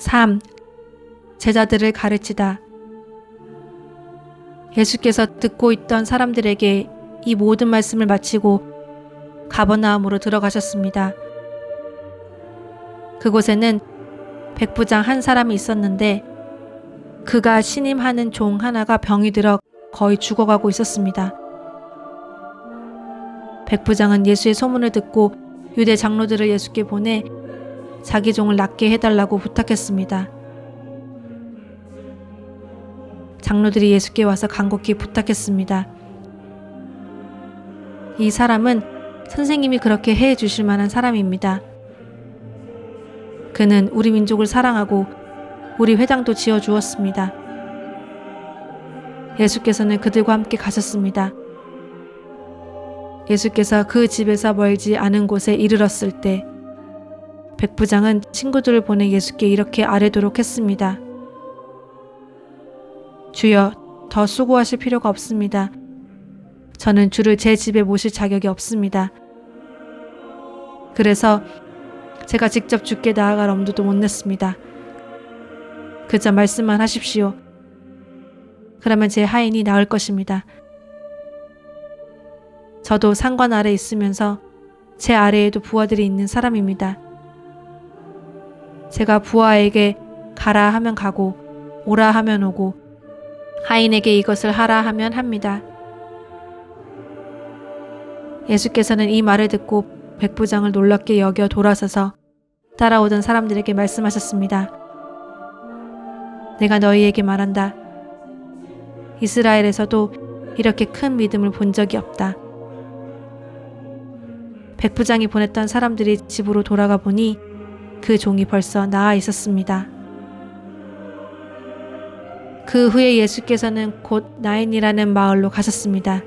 3. 제자들을 가르치다. 예수께서 듣고 있던 사람들에게 이 모든 말씀을 마치고 가버나움으로 들어가셨습니다. 그곳에는 백부장 한 사람이 있었는데 그가 신임하는 종 하나가 병이 들어 거의 죽어가고 있었습니다. 백부장은 예수의 소문을 듣고 유대 장로들을 예수께 보내 자기 종을 낫게 해달라고 부탁했습니다. 장로들이 예수께 와서 간곡히 부탁했습니다. 이 사람은 선생님이 그렇게 해 주실 만한 사람입니다. 그는 우리 민족을 사랑하고 우리 회당도 지어 주었습니다. 예수께서는 그들과 함께 가셨습니다. 예수께서 그 집에서 멀지 않은 곳에 이르렀을 때 백부장은 친구들을 보내 예수께 이렇게 아뢰도록 했습니다. 주여, 더 수고하실 필요가 없습니다. 저는 주를 제 집에 모실 자격이 없습니다. 그래서 제가 직접 주께 나아갈 엄두도 못 냈습니다. 그저 말씀만 하십시오. 그러면 제 하인이 나을 것입니다. 저도 상관 아래 있으면서 제 아래에도 부하들이 있는 사람입니다. 제가 부하에게 가라 하면 가고 오라 하면 오고 하인에게 이것을 하라 하면 합니다. 예수께서는 이 말을 듣고 백부장을 놀랍게 여겨 돌아서서 따라오던 사람들에게 말씀하셨습니다. 내가 너희에게 말한다. 이스라엘에서도 이렇게 큰 믿음을 본 적이 없다. 백부장이 보냈던 사람들이 집으로 돌아가 보니 그 종이 벌써 나아 있었습니다. 그 후에 예수께서는 곧 나인이라는 마을로 가셨습니다.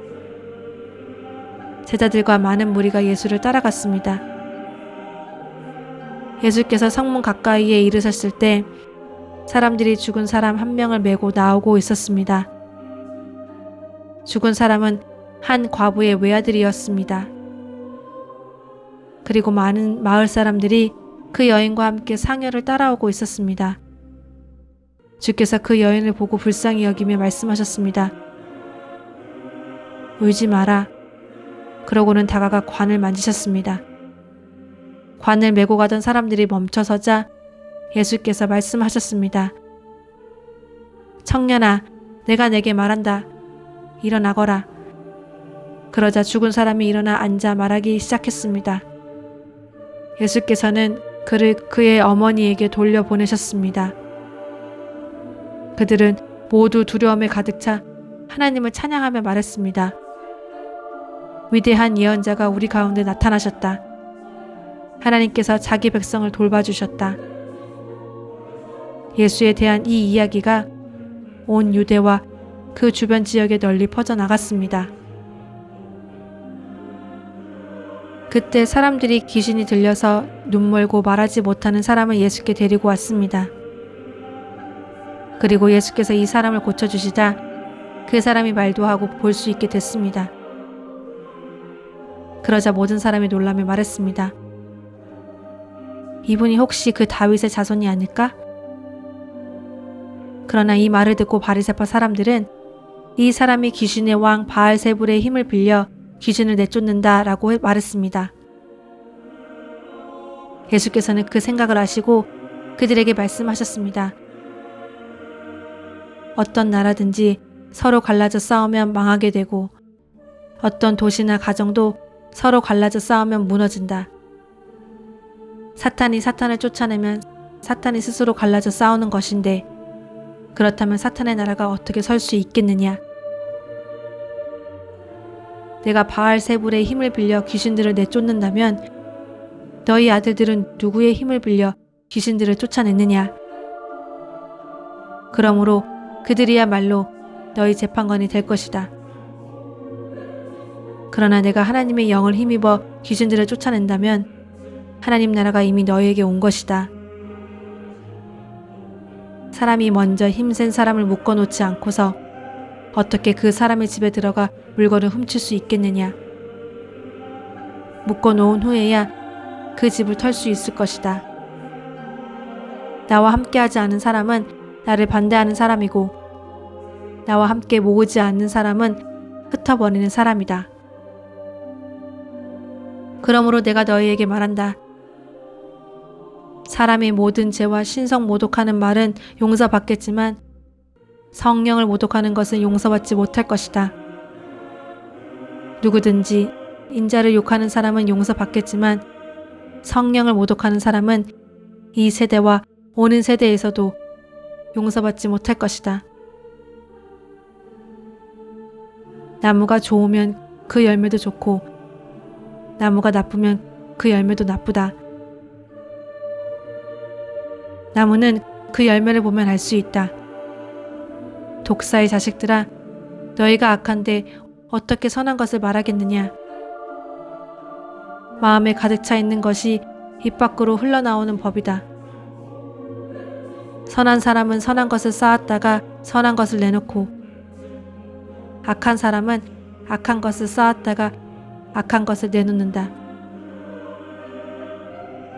제자들과 많은 무리가 예수를 따라갔습니다. 예수께서 성문 가까이에 이르셨을 때 사람들이 죽은 사람 한 명을 메고 나오고 있었습니다. 죽은 사람은 한 과부의 외아들이었습니다. 그리고 많은 마을 사람들이 그 여인과 함께 상여를 따라오고 있었습니다. 주께서 그 여인을 보고 불쌍히 여기며 말씀하셨습니다. 울지 마라. 그러고는 다가가 관을 만지셨습니다. 관을 메고 가던 사람들이 멈춰서자 예수께서 말씀하셨습니다. 청년아, 내가 내게 말한다. 일어나거라. 그러자 죽은 사람이 일어나 앉아 말하기 시작했습니다. 예수께서는 그를 그의 어머니에게 돌려보내셨습니다. 그들은 모두 두려움에 가득 차 하나님을 찬양하며 말했습니다. 위대한 예언자가 우리 가운데 나타나셨다. 하나님께서 자기 백성을 돌봐주셨다. 예수에 대한 이 이야기가 온 유대와 그 주변 지역에 널리 퍼져나갔습니다. 그때 사람들이 귀신이 들려서 눈멀고 말하지 못하는 사람을 예수께 데리고 왔습니다. 그리고 예수께서 이 사람을 고쳐주시자 그 사람이 말도 하고 볼 수 있게 됐습니다. 그러자 모든 사람이 놀라며 말했습니다. 이분이 혹시 그 다윗의 자손이 아닐까? 그러나 이 말을 듣고 바리새파 사람들은 이 사람이 귀신의 왕 바알세불의 힘을 빌려 귀신을 내쫓는다라고 말했습니다. 예수께서는 그 생각을 아시고 그들에게 말씀하셨습니다. 어떤 나라든지 서로 갈라져 싸우면 망하게 되고 어떤 도시나 가정도 서로 갈라져 싸우면 무너진다. 사탄이 사탄을 쫓아내면 사탄이 스스로 갈라져 싸우는 것인데 그렇다면 사탄의 나라가 어떻게 설 수 있겠느냐? 내가 바알세불의 힘을 빌려 귀신들을 내쫓는다면 너희 아들들은 누구의 힘을 빌려 귀신들을 쫓아냈느냐? 그러므로 그들이야말로 너희 재판관이 될 것이다. 그러나 내가 하나님의 영을 힘입어 귀신들을 쫓아낸다면 하나님 나라가 이미 너희에게 온 것이다. 사람이 먼저 힘센 사람을 묶어놓지 않고서 어떻게 그 사람의 집에 들어가 물건을 훔칠 수 있겠느냐. 묶어놓은 후에야 그 집을 털 수 있을 것이다. 나와 함께하지 않은 사람은 나를 반대하는 사람이고 나와 함께 모으지 않는 사람은 흩어버리는 사람이다. 그러므로 내가 너희에게 말한다. 사람이 모든 죄와 신성 모독하는 말은 용서받겠지만 성령을 모독하는 것은 용서받지 못할 것이다. 누구든지 인자를 욕하는 사람은 용서받겠지만 성령을 모독하는 사람은 이 세대와 오는 세대에서도 용서받지 못할 것이다. 나무가 좋으면 그 열매도 좋고 나무가 나쁘면 그 열매도 나쁘다. 나무는 그 열매를 보면 알 수 있다. 독사의 자식들아, 너희가 악한데 어떻게 선한 것을 말하겠느냐? 마음에 가득 차 있는 것이 입 밖으로 흘러나오는 법이다. 선한 사람은 선한 것을 쌓았다가 선한 것을 내놓고 악한 사람은 악한 것을 쌓았다가 악한 것을 내놓는다.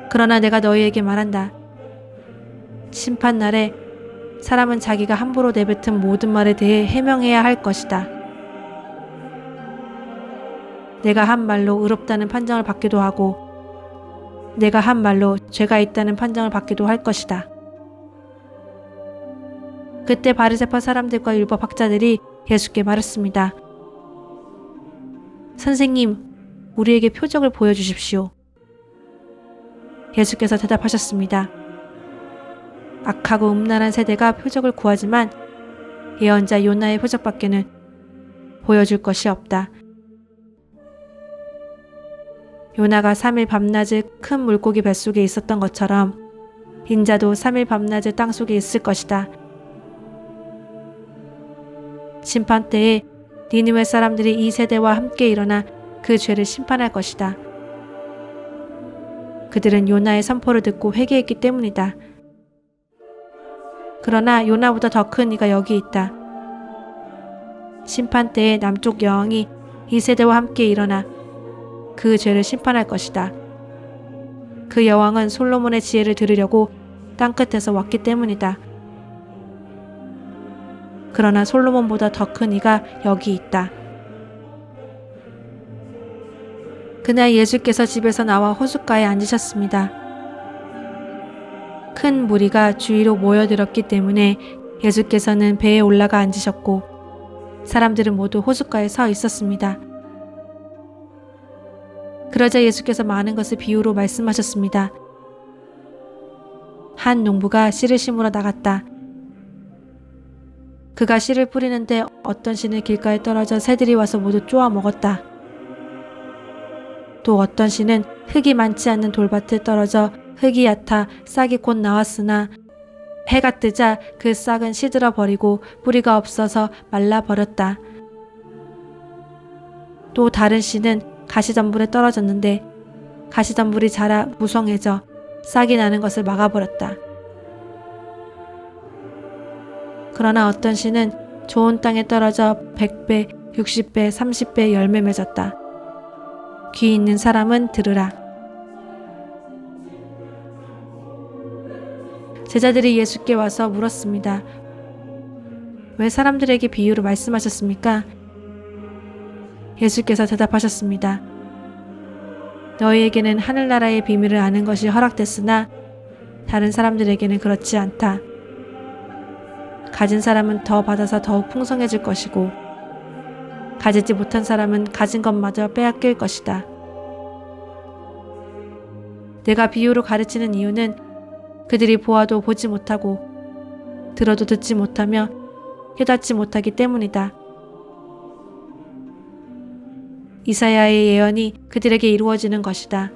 그러나 내가 너희에게 말한다. 심판날에 사람은 자기가 함부로 내뱉은 모든 말에 대해 해명해야 할 것이다. 내가 한 말로 의롭다는 판정을 받기도 하고 내가 한 말로 죄가 있다는 판정을 받기도 할 것이다. 그때 바리새파 사람들과 율법 학자들이 예수께 말했습니다. 선생님, 우리에게 표적을 보여주십시오. 예수께서 대답하셨습니다. 악하고 음란한 세대가 표적을 구하지만 예언자 요나의 표적밖에는 보여줄 것이 없다. 요나가 3일 밤낮을 큰 물고기 뱃속에 있었던 것처럼 인자도 3일 밤낮을 땅속에 있을 것이다. 심판 때에 니느웨 사람들이 이 세대와 함께 일어나 그 죄를 심판할 것이다. 그들은 요나의 선포를 듣고 회개했기 때문이다. 그러나 요나보다 더 큰 이가 여기 있다. 심판 때에 남쪽 여왕이 이 세대와 함께 일어나 그 죄를 심판할 것이다. 그 여왕은 솔로몬의 지혜를 들으려고 땅끝에서 왔기 때문이다. 그러나 솔로몬보다 더 큰 이가 여기 있다. 그날 예수께서 집에서 나와 호숫가에 앉으셨습니다. 큰 무리가 주위로 모여들었기 때문에 예수께서는 배에 올라가 앉으셨고 사람들은 모두 호숫가에 서 있었습니다. 그러자 예수께서 많은 것을 비유로 말씀하셨습니다. 한 농부가 씨를 심으러 나갔다. 그가 씨를 뿌리는데 어떤 씨는 길가에 떨어져 새들이 와서 모두 쪼아 먹었다. 또 어떤 씨는 흙이 많지 않는 돌밭에 떨어져 흙이 얕아 싹이 곧 나왔으나 해가 뜨자 그 싹은 시들어 버리고 뿌리가 없어서 말라 버렸다. 또 다른 씨는 가시덤불에 떨어졌는데 가시덤불이 자라 무성해져 싹이 나는 것을 막아버렸다. 그러나 어떤 씨는 좋은 땅에 떨어져 100배, 60배, 30배 열매 맺었다. 귀 있는 사람은 들으라. 제자들이 예수께 와서 물었습니다. 왜 사람들에게 비유로 말씀하셨습니까? 예수께서 대답하셨습니다. 너희에게는 하늘나라의 비밀을 아는 것이 허락됐으나 다른 사람들에게는 그렇지 않다. 가진 사람은 더 받아서 더욱 풍성해질 것이고 가지지 못한 사람은 가진 것마저 빼앗길 것이다. 내가 비유로 가르치는 이유는 그들이 보아도 보지 못하고 들어도 듣지 못하며 깨닫지 못하기 때문이다. 이사야의 예언이 그들에게 이루어지는 것이다.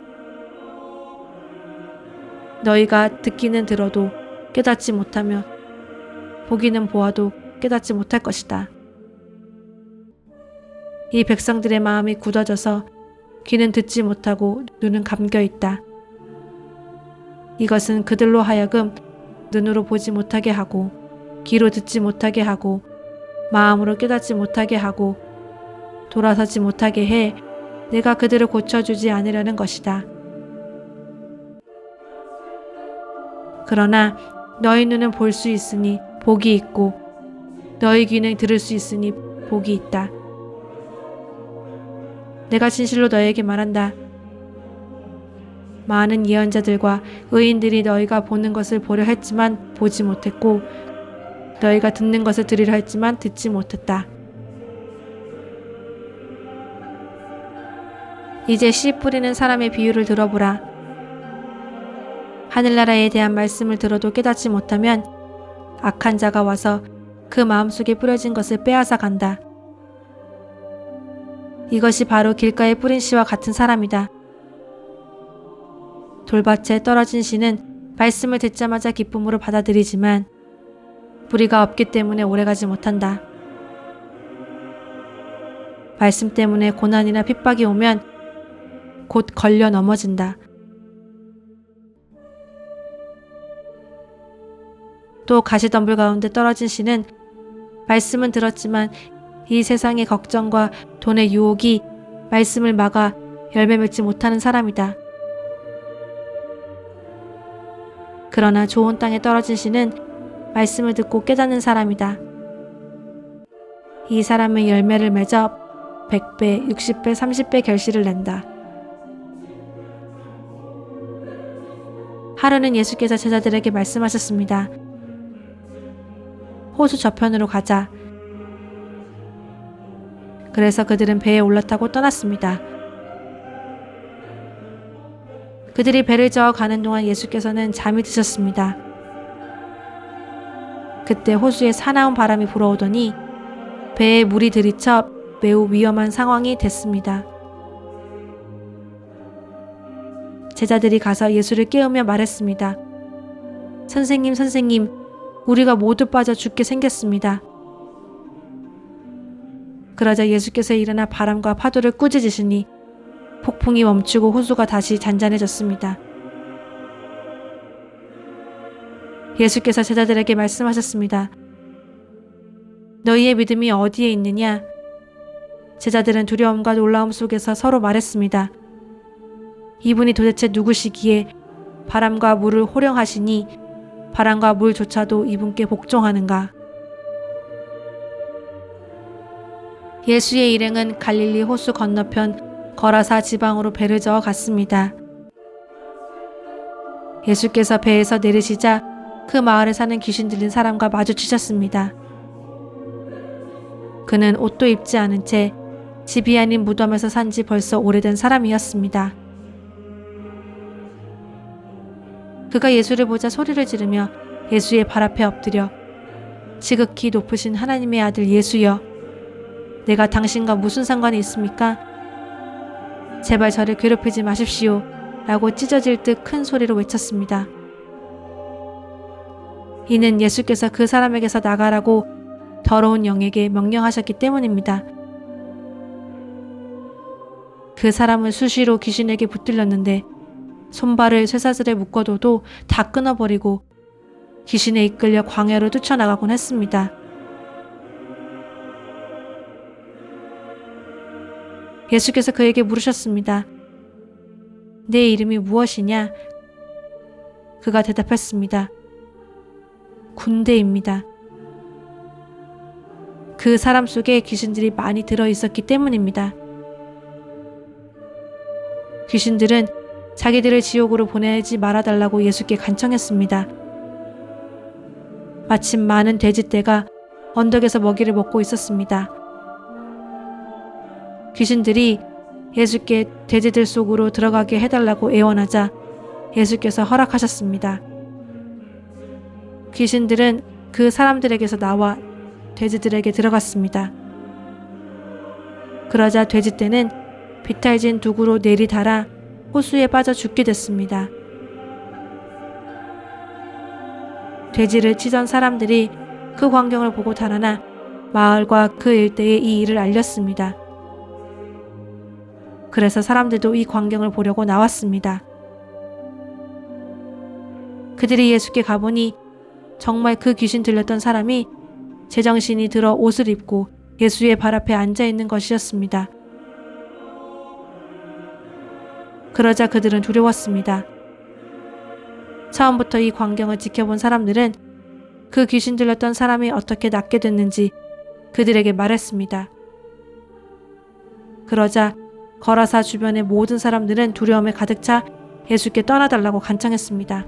너희가 듣기는 들어도 깨닫지 못하며 보기는 보아도 깨닫지 못할 것이다. 이 백성들의 마음이 굳어져서 귀는 듣지 못하고 눈은 감겨 있다. 이것은 그들로 하여금 눈으로 보지 못하게 하고 귀로 듣지 못하게 하고 마음으로 깨닫지 못하게 하고 돌아서지 못하게 해 내가 그들을 고쳐주지 않으려는 것이다. 그러나 너희 눈은 볼 수 있으니 복이 있고 너희 귀는 들을 수 있으니 복이 있다. 내가 진실로 너희에게 말한다. 많은 예언자들과 의인들이 너희가 보는 것을 보려 했지만 보지 못했고 너희가 듣는 것을 들으려 했지만 듣지 못했다. 이제 씨 뿌리는 사람의 비유를 들어보라. 하늘나라에 대한 말씀을 들어도 깨닫지 못하면 악한 자가 와서 그 마음속에 뿌려진 것을 빼앗아 간다. 이것이 바로 길가에 뿌린 씨와 같은 사람이다. 돌밭에 떨어진 씨는 말씀을 듣자마자 기쁨으로 받아들이지만 뿌리가 없기 때문에 오래가지 못한다. 말씀 때문에 고난이나 핍박이 오면 곧 걸려 넘어진다. 또 가시덤불 가운데 떨어진 씨는 말씀은 들었지만 이 세상의 걱정과 돈의 유혹이 말씀을 막아 열매 맺지 못하는 사람이다. 그러나 좋은 땅에 떨어진 씨는 말씀을 듣고 깨닫는 사람이다. 이 사람은 열매를 맺어 100배, 60배, 30배 결실을 낸다. 하루는 예수께서 제자들에게 말씀하셨습니다. 호수 저편으로 가자. 그래서 그들은 배에 올라타고 떠났습니다. 그들이 배를 저어 가는 동안 예수께서는 잠이 드셨습니다. 그때 호수에 사나운 바람이 불어오더니 배에 물이 들이쳐 매우 위험한 상황이 됐습니다. 제자들이 가서 예수를 깨우며 말했습니다. 선생님, 선생님, 우리가 모두 빠져 죽게 생겼습니다. 그러자 예수께서 일어나 바람과 파도를 꾸짖으시니 폭풍이 멈추고 호수가 다시 잔잔해졌습니다. 예수께서 제자들에게 말씀하셨습니다. 너희의 믿음이 어디에 있느냐? 제자들은 두려움과 놀라움 속에서 서로 말했습니다. 이분이 도대체 누구시기에 바람과 물을 호령하시니 바람과 물조차도 이분께 복종하는가? 예수의 일행은 갈릴리 호수 건너편 거라사 지방으로 배를 저어 갔습니다. 예수께서 배에서 내리시자 그 마을에 사는 귀신 들린 사람과 마주치셨습니다. 그는 옷도 입지 않은 채 집이 아닌 무덤에서 산 지 벌써 오래된 사람이었습니다. 그가 예수를 보자 소리를 지르며 예수의 발 앞에 엎드려 지극히 높으신 하나님의 아들 예수여, 내가 당신과 무슨 상관이 있습니까? 제발 저를 괴롭히지 마십시오 라고 찢어질 듯 큰 소리로 외쳤습니다. 이는 예수께서 그 사람에게서 나가라고 더러운 영에게 명령하셨기 때문입니다. 그 사람은 수시로 귀신에게 붙들렸는데 손발을 쇠사슬에 묶어둬도 다 끊어버리고 귀신에 이끌려 광야로 뛰쳐나가곤 했습니다. 예수께서 그에게 물으셨습니다. 내 이름이 무엇이냐? 그가 대답했습니다. 군대입니다. 그 사람 속에 귀신들이 많이 들어있었기 때문입니다. 귀신들은 자기들을 지옥으로 보내지 말아달라고 예수께 간청했습니다. 마침 많은 돼지떼가 언덕에서 먹이를 먹고 있었습니다. 귀신들이 예수께 돼지들 속으로 들어가게 해달라고 애원하자 예수께서 허락하셨습니다. 귀신들은 그 사람들에게서 나와 돼지들에게 들어갔습니다. 그러자 돼지떼는 비탈진 두구로 내리달아 호수에 빠져 죽게 됐습니다. 돼지를 치던 사람들이 그 광경을 보고 달아나 마을과 그 일대에 이 일을 알렸습니다. 그래서 사람들도 이 광경을 보려고 나왔습니다. 그들이 예수께 가보니 정말 그 귀신 들렸던 사람이 제정신이 들어 옷을 입고 예수의 발 앞에 앉아 있는 것이었습니다. 그러자 그들은 두려웠습니다. 처음부터 이 광경을 지켜본 사람들은 그 귀신 들렸던 사람이 어떻게 낫게 됐는지 그들에게 말했습니다. 그러자 거라사 주변의 모든 사람들은 두려움에 가득 차 예수께 떠나달라고 간청했습니다.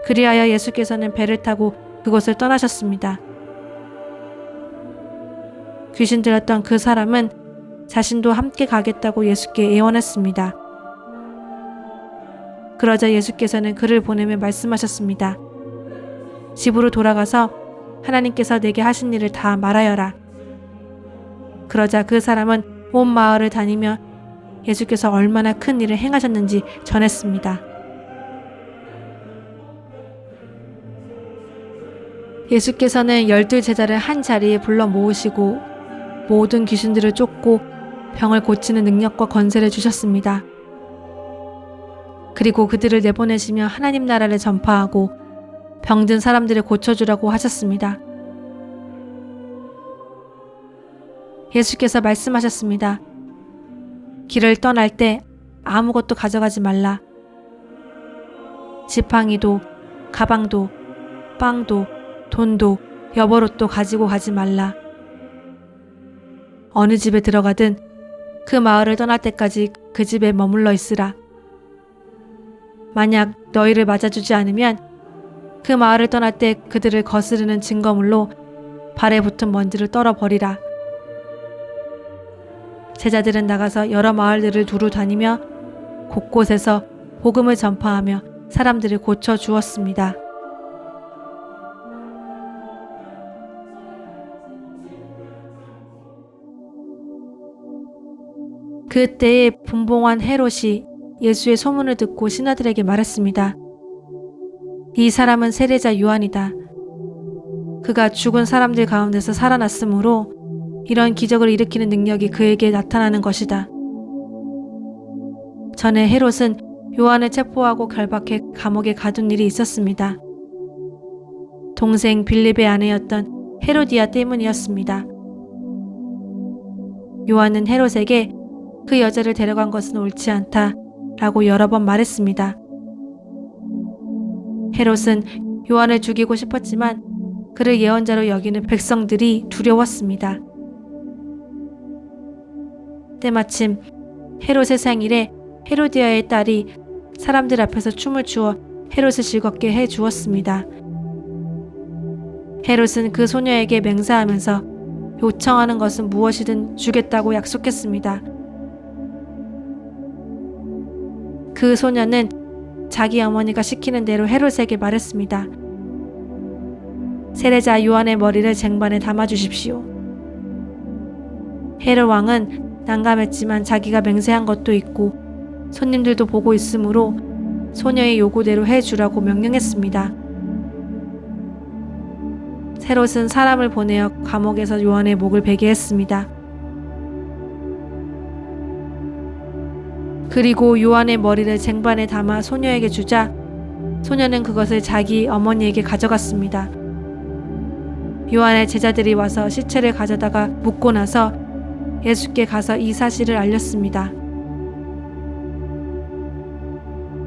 그리하여 예수께서는 배를 타고 그곳을 떠나셨습니다. 귀신 들렸던 그 사람은 자신도 함께 가겠다고 예수께 애원했습니다. 그러자 예수께서는 그를 보내며 말씀하셨습니다. 집으로 돌아가서 하나님께서 내게 하신 일을 다 말하여라. 그러자 그 사람은 온 마을을 다니며 예수께서 얼마나 큰 일을 행하셨는지 전했습니다. 예수께서는 12제자를 한 자리에 불러 모으시고 모든 귀신들을 쫓고 병을 고치는 능력과 권세를 주셨습니다. 그리고 그들을 내보내시며 하나님 나라를 전파하고 병든 사람들을 고쳐주라고 하셨습니다. 예수께서 말씀하셨습니다. 길을 떠날 때 아무것도 가져가지 말라. 지팡이도, 가방도, 빵도, 돈도, 여벌옷도 가지고 가지 말라. 어느 집에 들어가든 그 마을을 떠날 때까지 그 집에 머물러 있으라. 만약 너희를 맞아주지 않으면 그 마을을 떠날 때 그들을 거스르는 증거물로 발에 붙은 먼지를 떨어버리라. 제자들은 나가서 여러 마을들을 두루 다니며 곳곳에서 복음을 전파하며 사람들을 고쳐 주었습니다. 그때에 분봉한 헤롯이 예수의 소문을 듣고 신하들에게 말했습니다. 이 사람은 세례자 요한이다. 그가 죽은 사람들 가운데서 살아났으므로 이런 기적을 일으키는 능력이 그에게 나타나는 것이다. 전에 헤롯은 요한을 체포하고 결박해 감옥에 가둔 일이 있었습니다. 동생 빌립의 아내였던 헤로디아 때문이었습니다. 요한은 헤롯에게 그 여자를 데려간 것은 옳지 않다 라고 여러 번 말했습니다. 헤롯은 요한을 죽이고 싶었지만 그를 예언자로 여기는 백성들이 두려웠습니다. 때마침 헤롯의 생일에 헤로디아의 딸이 사람들 앞에서 춤을 추어 헤롯을 즐겁게 해 주었습니다. 헤롯은 그 소녀에게 맹세하면서 요청하는 것은 무엇이든 주겠다고 약속했습니다. 그 소녀는 자기 어머니가 시키는 대로 헤롯에게 말했습니다. 세례자 요한의 머리를 쟁반에 담아주십시오. 헤롯 왕은 난감했지만 자기가 맹세한 것도 있고 손님들도 보고 있으므로 소녀의 요구대로 해주라고 명령했습니다. 헤롯은 사람을 보내어 감옥에서 요한의 목을 베게 했습니다. 그리고 요한의 머리를 쟁반에 담아 소녀에게 주자 소녀는 그것을 자기 어머니에게 가져갔습니다. 요한의 제자들이 와서 시체를 가져다가 묻고 나서 예수께 가서 이 사실을 알렸습니다.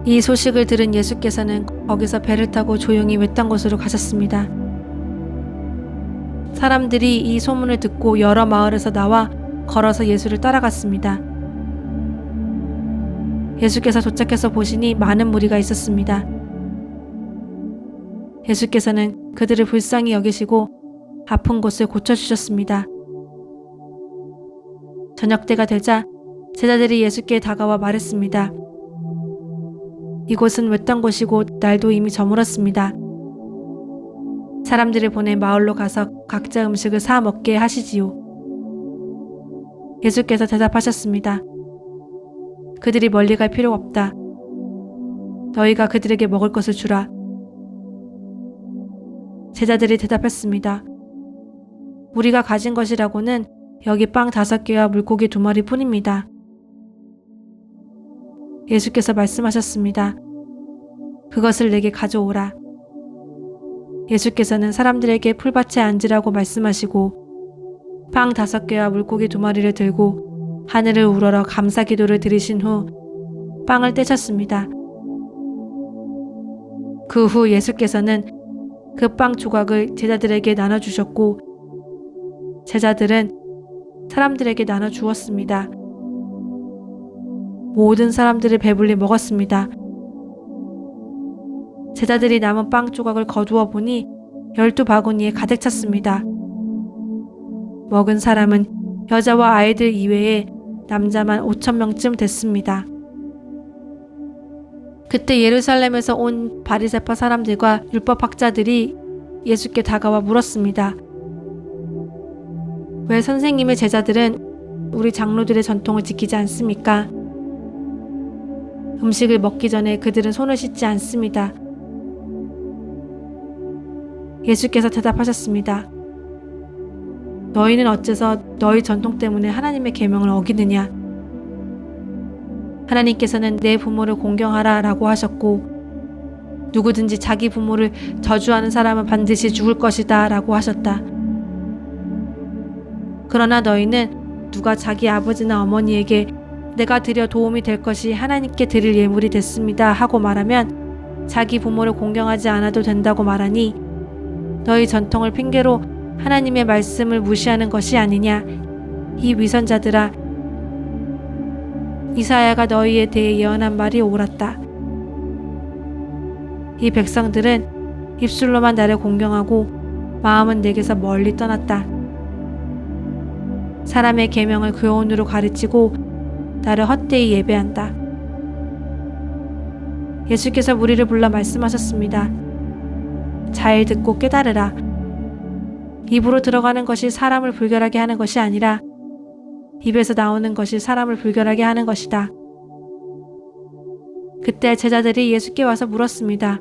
이 소식을 들은 예수께서는 거기서 배를 타고 조용히 외딴 곳으로 가셨습니다. 사람들이 이 소문을 듣고 여러 마을에서 나와 걸어서 예수를 따라갔습니다. 예수께서 도착해서 보시니 많은 무리가 있었습니다. 예수께서는 그들을 불쌍히 여기시고 아픈 곳을 고쳐주셨습니다. 저녁때가 되자 제자들이 예수께 다가와 말했습니다. 이곳은 외딴 곳이고 날도 이미 저물었습니다. 사람들을 보내 마을로 가서 각자 음식을 사 먹게 하시지요. 예수께서 대답하셨습니다. 그들이 멀리 갈 필요 없다. 너희가 그들에게 먹을 것을 주라. 제자들이 대답했습니다. 우리가 가진 것이라고는 여기 빵 5개와 물고기 2마리 뿐입니다. 예수께서 말씀하셨습니다. 그것을 내게 가져오라. 예수께서는 사람들에게 풀밭에 앉으라고 말씀하시고 빵 5개와 물고기 2마리를 들고 하늘을 우러러 감사 기도를 드리신 후 빵을 떼셨습니다. 그 후 예수께서는 그 빵 조각을 제자들에게 나눠주셨고 제자들은 사람들에게 나눠주었습니다. 모든 사람들이 배불리 먹었습니다. 제자들이 남은 빵 조각을 거두어 보니 12바구니에 가득 찼습니다. 먹은 사람은 여자와 아이들 이외에 남자만 5,000명쯤 됐습니다. 그때 예루살렘에서 온 바리새파 사람들과 율법학자들이 예수께 다가와 물었습니다. 왜 선생님의 제자들은 우리 장로들의 전통을 지키지 않습니까? 음식을 먹기 전에 그들은 손을 씻지 않습니다. 예수께서 대답하셨습니다. 너희는 어째서 너희 전통 때문에 하나님의 계명을 어기느냐? 하나님께서는 내 부모를 공경하라 라고 하셨고 누구든지 자기 부모를 저주하는 사람은 반드시 죽을 것이다 라고 하셨다. 그러나 너희는 누가 자기 아버지나 어머니에게 내가 드려 도움이 될 것이 하나님께 드릴 예물이 됐습니다 하고 말하면 자기 부모를 공경하지 않아도 된다고 말하니 너희 전통을 핑계로 하나님의 말씀을 무시하는 것이 아니냐. 이 위선자들아, 이사야가 너희에 대해 예언한 말이 옳았다. 이 백성들은 입술로만 나를 공경하고 마음은 내게서 멀리 떠났다. 사람의 계명을 교훈으로 가르치고 나를 헛되이 예배한다. 예수께서 무리를 불러 말씀하셨습니다. 잘 듣고 깨달으라. 입으로 들어가는 것이 사람을 불결하게 하는 것이 아니라 입에서 나오는 것이 사람을 불결하게 하는 것이다. 그때 제자들이 예수께 와서 물었습니다.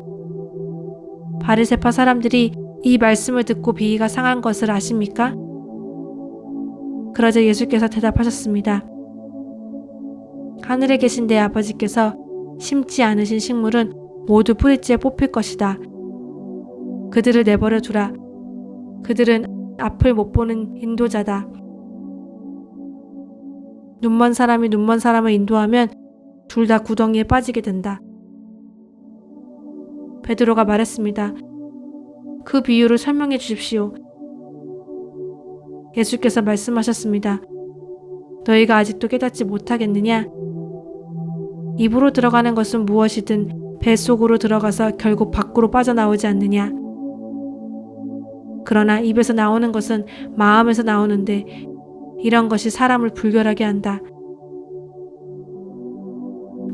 바리새파 사람들이 이 말씀을 듣고 비위가 상한 것을 아십니까? 그러자 예수께서 대답하셨습니다. 하늘에 계신 내 아버지께서 심지 않으신 식물은 모두 뿌리째 뽑힐 것이다. 그들을 내버려 두라. 그들은 앞을 못 보는 인도자다. 눈먼 사람이 눈먼 사람을 인도하면 둘 다 구덩이에 빠지게 된다. 베드로가 말했습니다. 그 비유를 설명해 주십시오. 예수께서 말씀하셨습니다. 너희가 아직도 깨닫지 못하겠느냐? 입으로 들어가는 것은 무엇이든 뱃속으로 들어가서 결국 밖으로 빠져나오지 않느냐? 그러나 입에서 나오는 것은 마음에서 나오는데 이런 것이 사람을 불결하게 한다.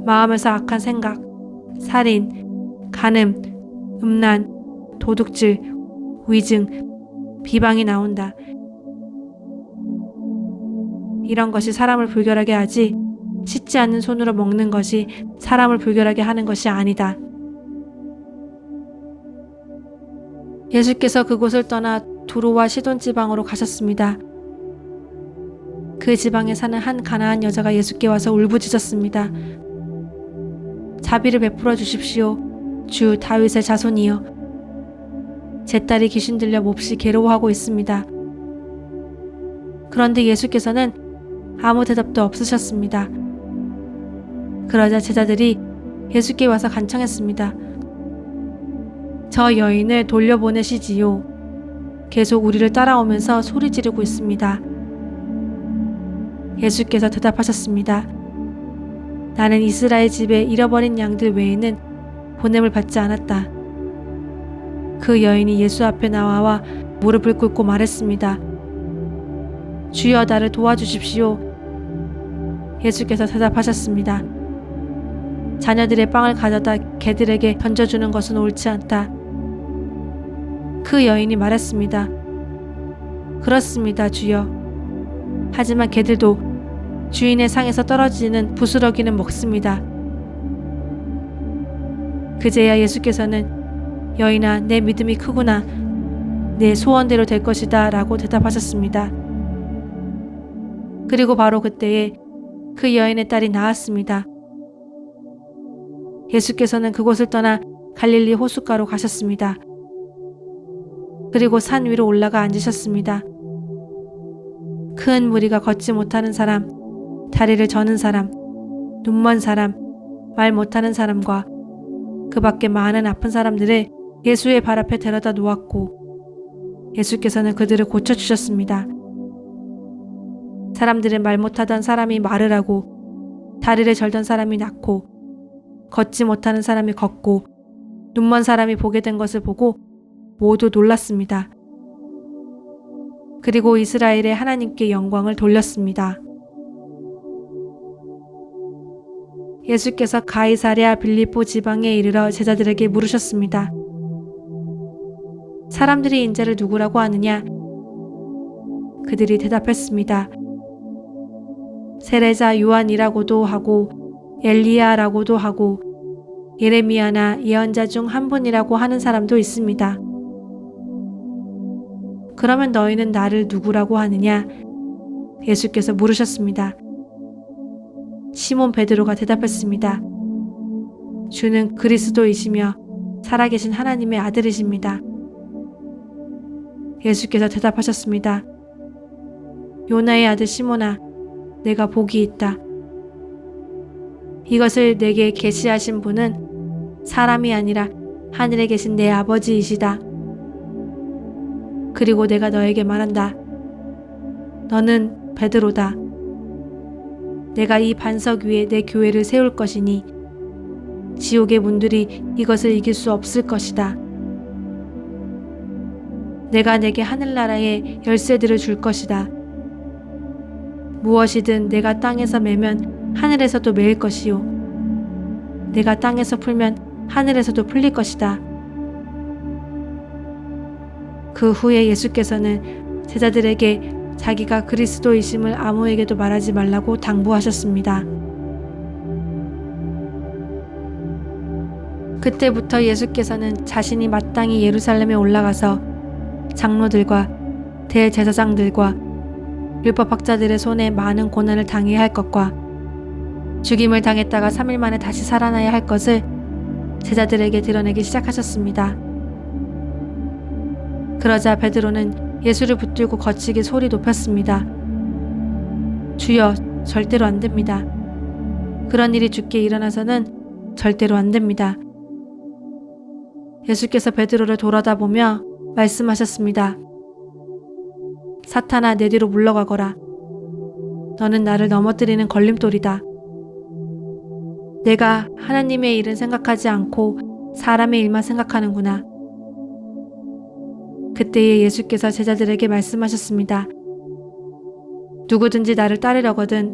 마음에서 악한 생각, 살인, 간음, 음란, 도둑질, 위증, 비방이 나온다. 이런 것이 사람을 불결하게 하지 씻지 않는 손으로 먹는 것이 사람을 불결하게 하는 것이 아니다. 예수께서 그곳을 떠나 두로와 시돈 지방으로 가셨습니다. 그 지방에 사는 한 가나안 여자가 예수께 와서 울부짖었습니다. 자비를 베풀어 주십시오. 주 다윗의 자손이여. 제 딸이 귀신 들려 몹시 괴로워하고 있습니다. 그런데 예수께서는 아무 대답도 없으셨습니다. 그러자 제자들이 예수께 와서 간청했습니다. 저 여인을 돌려보내시지요. 계속 우리를 따라오면서 소리 지르고 있습니다. 예수께서 대답하셨습니다. 나는 이스라엘 집에 잃어버린 양들 외에는 보냄을 받지 않았다. 그 여인이 예수 앞에 나와 무릎을 꿇고 말했습니다. 주여 나를 도와주십시오. 예수께서 대답하셨습니다. 자녀들의 빵을 가져다 개들에게 던져주는 것은 옳지 않다. 그 여인이 말했습니다. 그렇습니다, 주여. 하지만 개들도 주인의 상에서 떨어지는 부스러기는 먹습니다. 그제야 예수께서는 여인아, 내 믿음이 크구나. 내 소원대로 될 것이다 라고 대답하셨습니다. 그리고 바로 그때에 그 여인의 딸이 나았습니다. 예수께서는 그곳을 떠나 갈릴리 호숫가로 가셨습니다. 그리고 산 위로 올라가 앉으셨습니다. 큰 무리가 걷지 못하는 사람, 다리를 저는 사람, 눈먼 사람, 말 못하는 사람과 그 밖에 많은 아픈 사람들을 예수의 발 앞에 데려다 놓았고 예수께서는 그들을 고쳐주셨습니다. 사람들은 말 못하던 사람이 말을 하고 다리를 절던 사람이 낫고 걷지 못하는 사람이 걷고 눈먼 사람이 보게 된 것을 보고 모두 놀랐습니다. 그리고 이스라엘의 하나님께 영광을 돌렸습니다. 예수께서 가이사랴 빌립보 지방에 이르러 제자들에게 물으셨습니다. 사람들이 인자를 누구라고 하느냐? 그들이 대답했습니다. 세례자 요한이라고도 하고 엘리야라고도 하고 예레미야나 예언자 중 한 분이라고 하는 사람도 있습니다. 그러면 너희는 나를 누구라고 하느냐? 예수께서 물으셨습니다. 시몬 베드로가 대답했습니다. 주는 그리스도이시며 살아계신 하나님의 아들이십니다. 예수께서 대답하셨습니다. 요나의 아들 시몬아, 내가 복이 있다. 이것을 내게 계시하신 분은 사람이 아니라 하늘에 계신 내 아버지이시다. 그리고 내가 너에게 말한다. 너는 베드로다. 내가 이 반석 위에 내 교회를 세울 것이니 지옥의 문들이 이것을 이길 수 없을 것이다. 내가 내게 하늘나라의 열쇠들을 줄 것이다. 무엇이든 내가 땅에서 매면 하늘에서도 매일 것이요. 내가 땅에서 풀면 하늘에서도 풀릴 것이다. 그 후에 예수께서는 제자들에게 자기가 그리스도이심을 아무에게도 말하지 말라고 당부하셨습니다. 그때부터 예수께서는 자신이 마땅히 예루살렘에 올라가서 장로들과 대제사장들과 율법학자들의 손에 많은 고난을 당해야 할 것과 죽임을 당했다가 3일 만에 다시 살아나야 할 것을 제자들에게 드러내기 시작하셨습니다. 그러자 베드로는 예수를 붙들고 거치게 소리 높였습니다. 주여, 절대로 안 됩니다. 그런 일이 주께 일어나서는 절대로 안 됩니다. 예수께서 베드로를 돌아다보며 말씀하셨습니다. 사탄아, 내 뒤로 물러가거라. 너는 나를 넘어뜨리는 걸림돌이다. 내가 하나님의 일은 생각하지 않고 사람의 일만 생각하는구나. 그때에 예수께서 제자들에게 말씀하셨습니다. 누구든지 나를 따르려거든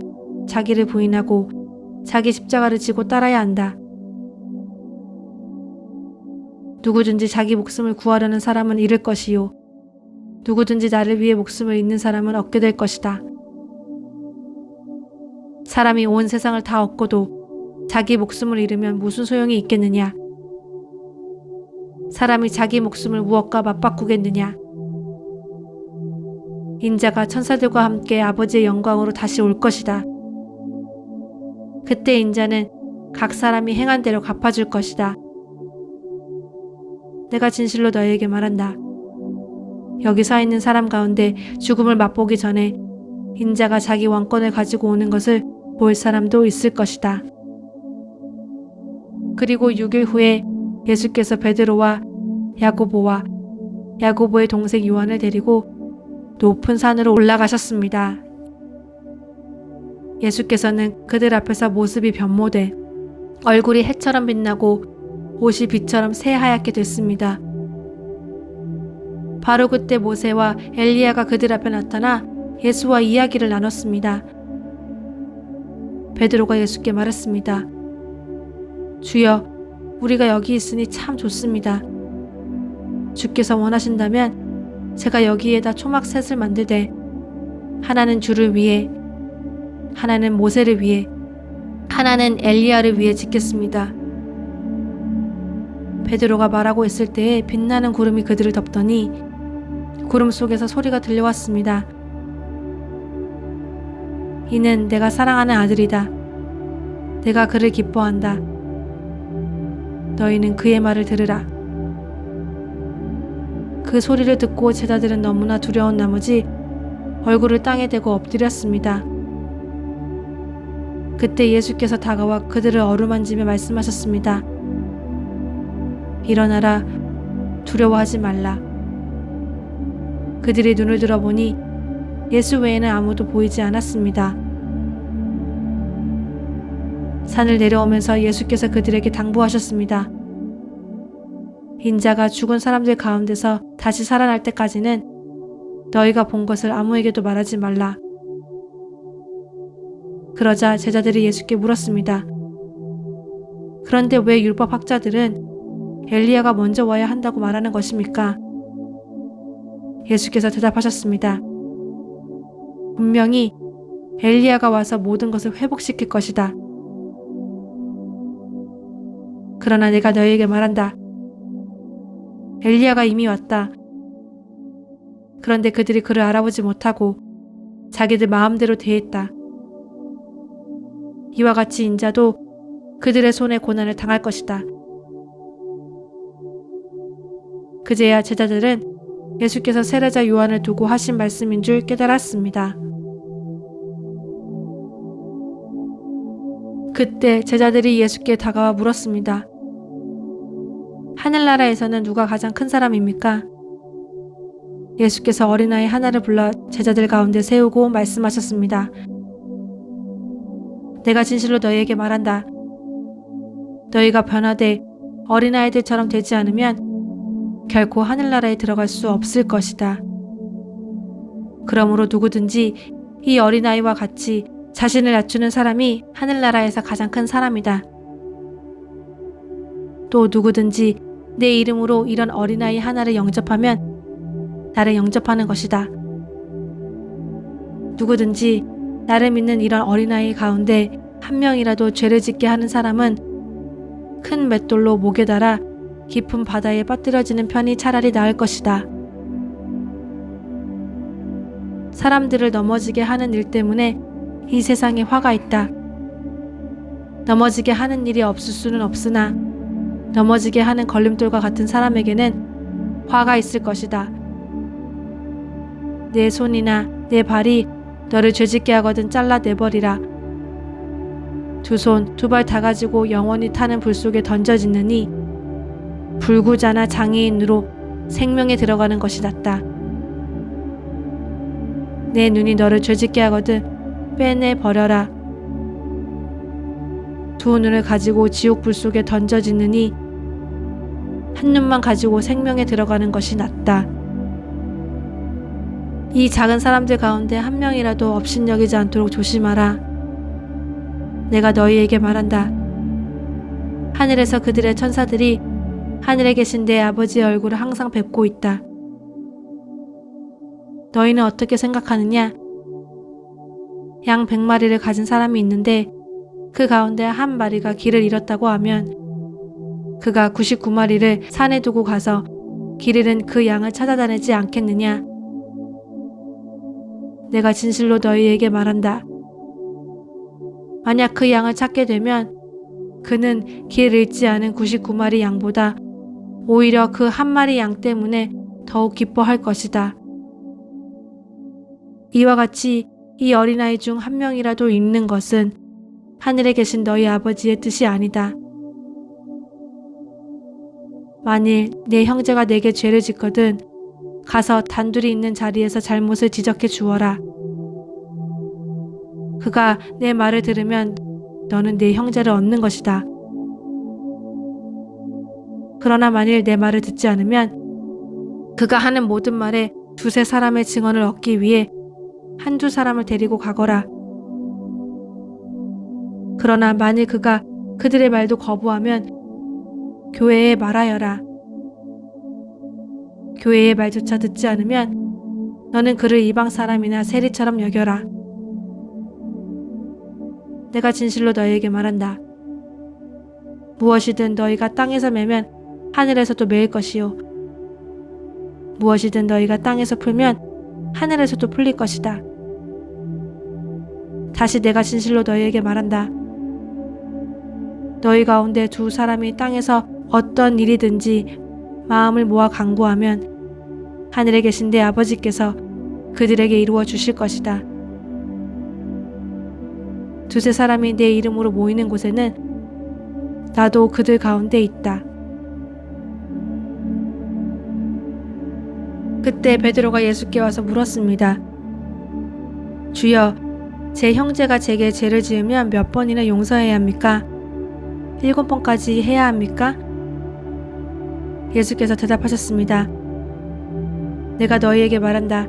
자기를 부인하고 자기 십자가를 지고 따라야 한다. 누구든지 자기 목숨을 구하려는 사람은 잃을 것이요. 누구든지 나를 위해 목숨을 잃는 사람은 얻게 될 것이다. 사람이 온 세상을 다 얻고도 자기 목숨을 잃으면 무슨 소용이 있겠느냐? 사람이 자기 목숨을 무엇과 맞바꾸겠느냐? 인자가 천사들과 함께 아버지의 영광으로 다시 올 것이다. 그때 인자는 각 사람이 행한 대로 갚아줄 것이다. 내가 진실로 너희에게 말한다. 여기 서 있는 사람 가운데 죽음을 맛보기 전에 인자가 자기 왕권을 가지고 오는 것을 볼 사람도 있을 것이다. 그리고 6일 후에 예수께서 베드로와 야고보와 야고보의 동생 요한을 데리고 높은 산으로 올라가셨습니다. 예수께서는 그들 앞에서 모습이 변모돼 얼굴이 해처럼 빛나고 옷이 빛처럼 새하얗게 됐습니다. 바로 그때 모세와 엘리야가 그들 앞에 나타나 예수와 이야기를 나눴습니다. 베드로가 예수께 말했습니다. 주여, 우리가 여기 있으니 참 좋습니다. 주께서 원하신다면 제가 여기에다 초막 셋을 만들되 하나는 주를 위해, 하나는 모세를 위해, 하나는 엘리야를 위해 짓겠습니다. 베드로가 말하고 있을 때에 빛나는 구름이 그들을 덮더니 구름 속에서 소리가 들려왔습니다. 이는 내가 사랑하는 아들이다. 내가 그를 기뻐한다. 너희는 그의 말을 들으라. 그 소리를 듣고 제자들은 너무나 두려운 나머지 얼굴을 땅에 대고 엎드렸습니다. 그때 예수께서 다가와 그들을 어루만지며 말씀하셨습니다. 일어나라. 두려워하지 말라. 그들이 눈을 들어보니 예수 외에는 아무도 보이지 않았습니다. 산을 내려오면서 예수께서 그들에게 당부하셨습니다. 인자가 죽은 사람들 가운데서 다시 살아날 때까지는 너희가 본 것을 아무에게도 말하지 말라. 그러자 제자들이 예수께 물었습니다. 그런데 왜 율법학자들은 엘리야가 먼저 와야 한다고 말하는 것입니까? 예수께서 대답하셨습니다. 분명히 엘리야가 와서 모든 것을 회복시킬 것이다. 그러나 내가 너희에게 말한다. 엘리야가 이미 왔다. 그런데 그들이 그를 알아보지 못하고 자기들 마음대로 대했다. 이와 같이 인자도 그들의 손에 고난을 당할 것이다. 그제야 제자들은 예수께서 세례자 요한을 두고 하신 말씀인 줄 깨달았습니다. 그때 제자들이 예수께 다가와 물었습니다. 하늘나라에서는 누가 가장 큰 사람입니까? 예수께서 어린아이 하나를 불러 제자들 가운데 세우고 말씀하셨습니다. 내가 진실로 너희에게 말한다. 너희가 변화돼 어린아이들처럼 되지 않으면 결코 하늘나라에 들어갈 수 없을 것이다. 그러므로 누구든지 이 어린아이와 같이 자신을 낮추는 사람이 하늘나라에서 가장 큰 사람이다. 또 누구든지 내 이름으로 이런 어린아이 하나를 영접하면 나를 영접하는 것이다. 누구든지 나를 믿는 이런 어린아이 가운데 한 명이라도 죄를 짓게 하는 사람은 큰 맷돌로 목에 달아 깊은 바다에 빠뜨려지는 편이 차라리 나을 것이다. 사람들을 넘어지게 하는 일 때문에 이 세상에 화가 있다. 넘어지게 하는 일이 없을 수는 없으나 넘어지게 하는 걸림돌과 같은 사람에게는 화가 있을 것이다. 내 손이나 내 발이 너를 죄짓게 하거든 잘라내버리라. 두 손, 두 발 다 가지고 영원히 타는 불 속에 던져지느니 불구자나 장애인으로 생명에 들어가는 것이 낫다. 내 눈이 너를 죄짓게 하거든 빼내버려라. 두 눈을 가지고 지옥 불 속에 던져지느니 한 눈만 가지고 생명에 들어가는 것이 낫다. 이 작은 사람들 가운데 한 명이라도 업신여기지 않도록 조심하라. 내가 너희에게 말한다. 하늘에서 그들의 천사들이 하늘에 계신 내 아버지의 얼굴을 항상 뵙고 있다. 너희는 어떻게 생각하느냐? 양 100마리를 가진 사람이 있는데 그 가운데 한 마리가 길을 잃었다고 하면 그가 99마리를 산에 두고 가서 길 잃은 그 양을 찾아다니지 않겠느냐? 내가 진실로 너희에게 말한다. 만약 그 양을 찾게 되면 그는 길 잃지 않은 99마리 양보다 오히려 그 한 마리 양 때문에 더욱 기뻐할 것이다. 이와 같이 이 어린아이 중 한 명이라도 잃는 것은 하늘에 계신 너희 아버지의 뜻이 아니다. 만일 내 형제가 내게 죄를 짓거든 가서 단둘이 있는 자리에서 잘못을 지적해 주어라. 그가 내 말을 들으면 너는 내 형제를 얻는 것이다. 그러나 만일 내 말을 듣지 않으면 그가 하는 모든 말에 두세 사람의 증언을 얻기 위해 한두 사람을 데리고 가거라. 그러나 만일 그가 그들의 말도 거부하면 교회에 말하여라. 교회의 말조차 듣지 않으면 너는 그를 이방 사람이나 세리처럼 여겨라. 내가 진실로 너희에게 말한다. 무엇이든 너희가 땅에서 매면 하늘에서도 매일 것이요. 무엇이든 너희가 땅에서 풀면 하늘에서도 풀릴 것이다. 다시 내가 진실로 너희에게 말한다. 너희 가운데 두 사람이 땅에서 어떤 일이든지 마음을 모아 간구하면 하늘에 계신 내 아버지께서 그들에게 이루어 주실 것이다. 두세 사람이 내 이름으로 모이는 곳에는 나도 그들 가운데 있다. 그때 베드로가 예수께 와서 물었습니다. 주여, 제 형제가 제게 죄를 지으면 몇 번이나 용서해야 합니까? 7번까지 해야 합니까? 예수께서 대답하셨습니다. 내가 너희에게 말한다.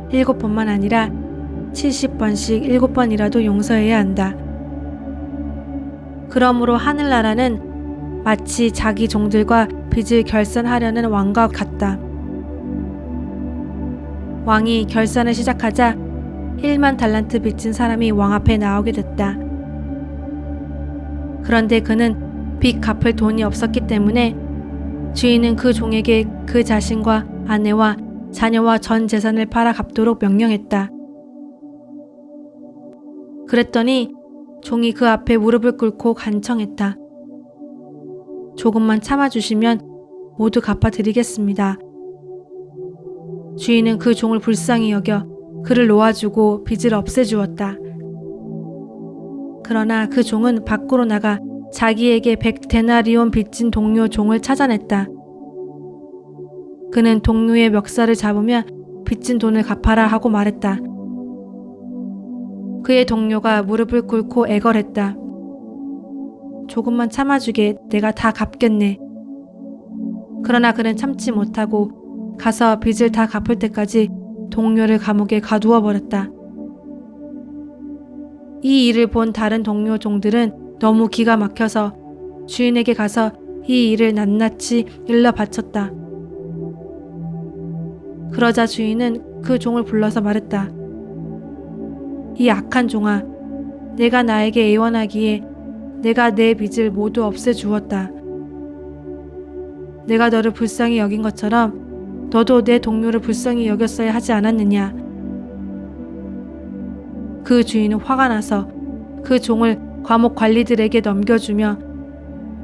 7번만 아니라 70번씩 7번이라도 용서해야 한다. 그러므로 하늘나라는 마치 자기 종들과 빚을 결산하려는 왕과 같다. 왕이 결산을 시작하자 1만 달란트 빚진 사람이 왕 앞에 나오게 됐다. 그런데 그는 빚 갚을 돈이 없었기 때문에 주인은 그 종에게 그 자신과 아내와 자녀와 전 재산을 팔아 갚도록 명령했다. 그랬더니 종이 그 앞에 무릎을 꿇고 간청했다. 조금만 참아주시면 모두 갚아드리겠습니다. 주인은 그 종을 불쌍히 여겨 그를 놓아주고 빚을 없애주었다. 그러나 그 종은 밖으로 나가 자기에게 100데나리온 빚진 동료 종을 찾아냈다. 그는 동료의 멱살을 잡으며 빚진 돈을 갚아라 하고 말했다. 그의 동료가 무릎을 꿇고 애걸했다. 조금만 참아주게, 내가 다 갚겠네. 그러나 그는 참지 못하고 가서 빚을 다 갚을 때까지 동료를 감옥에 가두어 버렸다. 이 일을 본 다른 동료 종들은 너무 기가 막혀서 주인에게 가서 이 일을 낱낱이 일러 바쳤다. 그러자 주인은 그 종을 불러서 말했다. 이 악한 종아, 내가 나에게 애원하기에 내가 내 빚을 모두 없애주었다. 내가 너를 불쌍히 여긴 것처럼 너도 내 동료를 불쌍히 여겼어야 하지 않았느냐. 그 주인은 화가 나서 그 종을 감옥 관리들에게 넘겨주며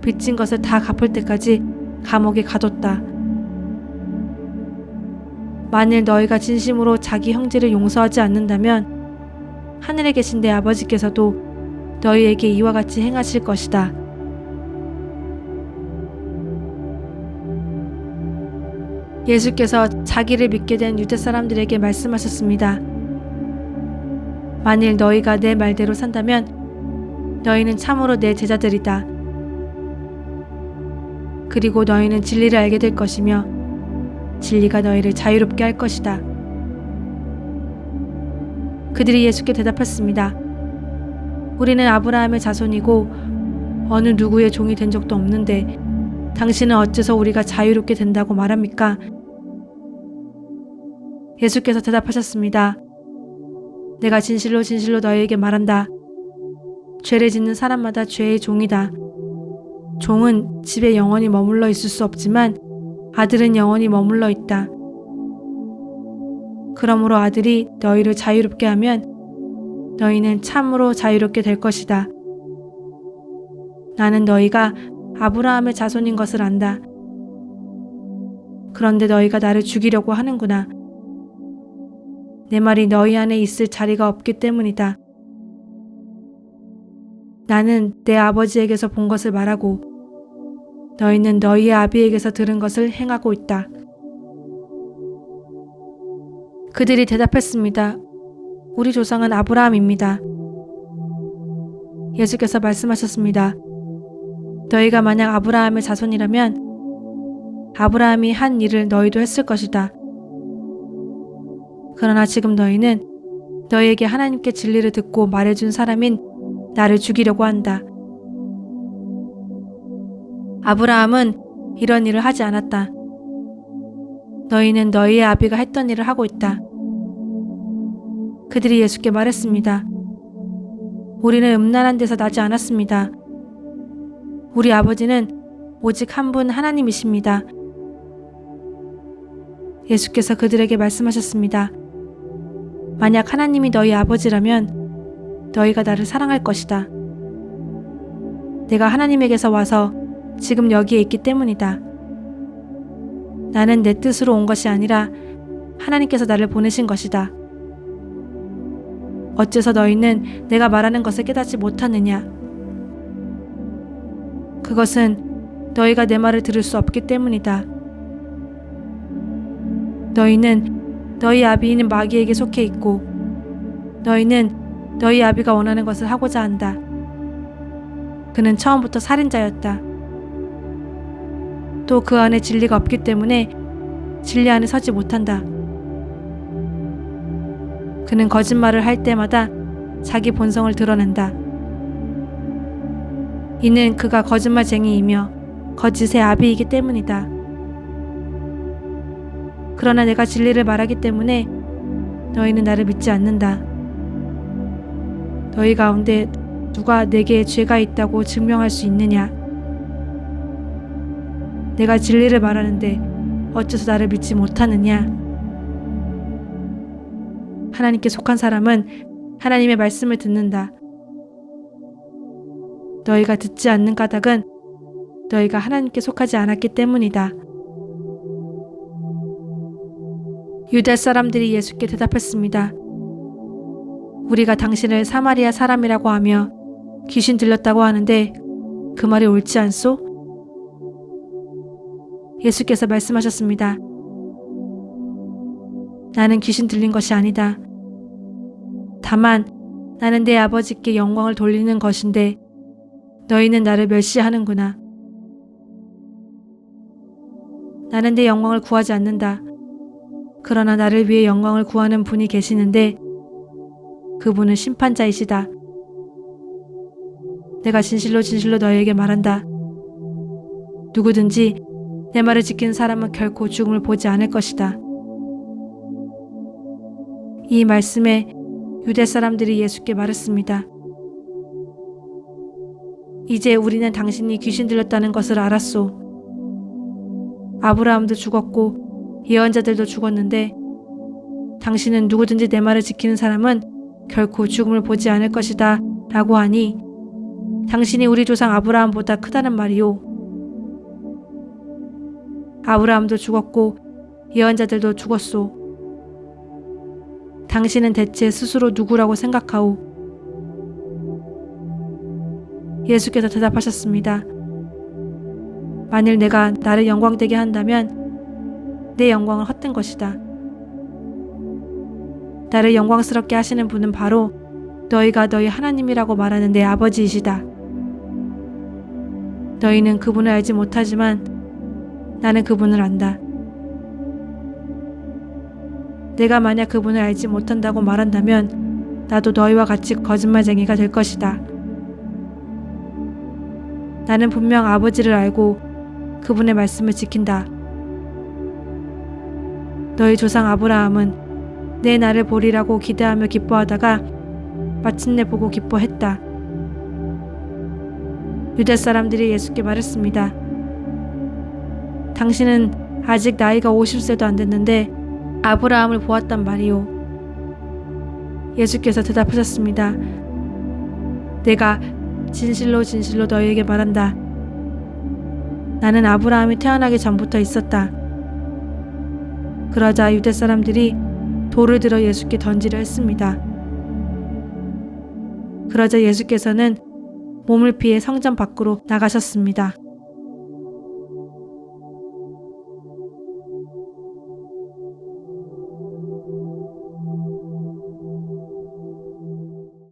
빚진 것을 다 갚을 때까지 감옥에 가뒀다. 만일 너희가 진심으로 자기 형제를 용서하지 않는다면 하늘에 계신 내 아버지께서도 너희에게 이와 같이 행하실 것이다. 예수께서 자기를 믿게 된 유대 사람들에게 말씀하셨습니다. 만일 너희가 내 말대로 산다면 너희는 참으로 내 제자들이다. 그리고 너희는 진리를 알게 될 것이며 진리가 너희를 자유롭게 할 것이다. 그들이 예수께 대답했습니다. 우리는 아브라함의 자손이고 어느 누구의 종이 된 적도 없는데 당신은 어째서 우리가 자유롭게 된다고 말합니까? 예수께서 대답하셨습니다. 내가 진실로 진실로 너희에게 말한다. 죄를 짓는 사람마다 죄의 종이다. 종은 집에 영원히 머물러 있을 수 없지만 아들은 영원히 머물러 있다. 그러므로 아들이 너희를 자유롭게 하면 너희는 참으로 자유롭게 될 것이다. 나는 너희가 아브라함의 자손인 것을 안다. 그런데 너희가 나를 죽이려고 하는구나. 내 말이 너희 안에 있을 자리가 없기 때문이다. 나는 내 아버지에게서 본 것을 말하고 너희는 너희의 아비에게서 들은 것을 행하고 있다. 그들이 대답했습니다. 우리 조상은 아브라함입니다. 예수께서 말씀하셨습니다. 너희가 만약 아브라함의 자손이라면 아브라함이 한 일을 너희도 했을 것이다. 그러나 지금 너희는 너희에게 하나님께 진리를 듣고 말해준 사람인 나를 죽이려고 한다. 아브라함은 이런 일을 하지 않았다. 너희는 너희의 아비가 했던 일을 하고 있다. 그들이 예수께 말했습니다. 우리는 음란한 데서 나지 않았습니다. 우리 아버지는 오직 한 분 하나님이십니다. 예수께서 그들에게 말씀하셨습니다. 만약 하나님이 너희 아버지라면 너희가 나를 사랑할 것이다. 내가 하나님에게서 와서 지금 여기에 있기 때문이다. 나는 내 뜻으로 온 것이 아니라 하나님께서 나를 보내신 것이다. 어째서 너희는 내가 말하는 것을 깨닫지 못하느냐? 그것은 너희가 내 말을 들을 수 없기 때문이다. 너희는 너희 아비인 마귀에게 속해 있고 너희는 너희 아비가 원하는 것을 하고자 한다. 그는 처음부터 살인자였다. 또 그 안에 진리가 없기 때문에 진리 안에 서지 못한다. 그는 거짓말을 할 때마다 자기 본성을 드러낸다. 이는 그가 거짓말쟁이이며 거짓의 아비이기 때문이다. 그러나 내가 진리를 말하기 때문에 너희는 나를 믿지 않는다. 너희 가운데 누가 내게 죄가 있다고 증명할 수 있느냐? 내가 진리를 말하는데 어째서 나를 믿지 못하느냐? 하나님께 속한 사람은 하나님의 말씀을 듣는다. 너희가 듣지 않는 까닭은 너희가 하나님께 속하지 않았기 때문이다. 유대 사람들이 예수께 대답했습니다. 우리가 당신을 사마리아 사람이라고 하며 귀신 들렸다고 하는데 그 말이 옳지 않소? 예수께서 말씀하셨습니다. 나는 귀신 들린 것이 아니다. 다만 나는 내 아버지께 영광을 돌리는 것인데 너희는 나를 멸시하는구나. 나는 내 영광을 구하지 않는다. 그러나 나를 위해 영광을 구하는 분이 계시는데 그분은 심판자이시다. 내가 진실로 진실로 너희에게 말한다. 누구든지 내 말을 지키는 사람은 결코 죽음을 보지 않을 것이다. 이 말씀에 유대 사람들이 예수께 말했습니다. 이제 우리는 당신이 귀신 들렸다는 것을 알았소. 아브라함도 죽었고 예언자들도 죽었는데 당신은 누구든지 내 말을 지키는 사람은 결코 죽음을 보지 않을 것이다 라고 하니 당신이 우리 조상 아브라함보다 크다는 말이요. 아브라함도 죽었고 예언자들도 죽었소. 당신은 대체 스스로 누구라고 생각하오? 예수께서 대답하셨습니다. 만일 내가 나를 영광되게 한다면 내 영광을 헛된 것이다. 나를 영광스럽게 하시는 분은 바로 너희가 너희 하나님이라고 말하는 내 아버지이시다. 너희는 그분을 알지 못하지만 나는 그분을 안다. 내가 만약 그분을 알지 못한다고 말한다면 나도 너희와 같이 거짓말쟁이가 될 것이다. 나는 분명 아버지를 알고 그분의 말씀을 지킨다. 너희 조상 아브라함은 내 날을 보리라고 기대하며 기뻐하다가 마침내 보고 기뻐했다. 유대 사람들이 예수께 말했습니다. 당신은 아직 나이가 50세도 안 됐는데 아브라함을 보았단 말이오. 예수께서 대답하셨습니다. 내가 진실로 진실로 너희에게 말한다. 나는 아브라함이 태어나기 전부터 있었다. 그러자 유대 사람들이 돌을 들어 예수께 던지려 했습니다. 그러자 예수께서는 몸을 피해 성전 밖으로 나가셨습니다.